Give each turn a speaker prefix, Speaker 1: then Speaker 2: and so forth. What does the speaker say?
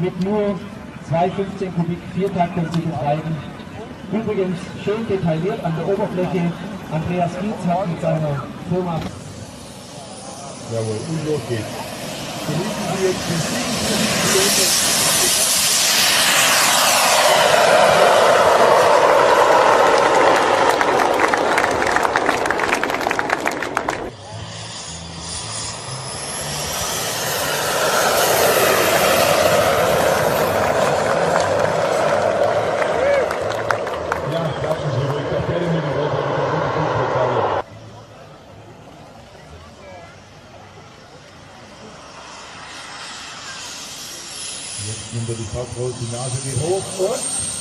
Speaker 1: mit nur 2,15 Kubik Viertakter zu betreiben. Übrigens schön detailliert an der Oberfläche. Andreas Gietz hat mit seiner Firma.
Speaker 2: Jawohl, und los geht's. Genießen Sie jetzt den 47 Jetzt nimmt er die Fahrt raus, die Nase geht hoch und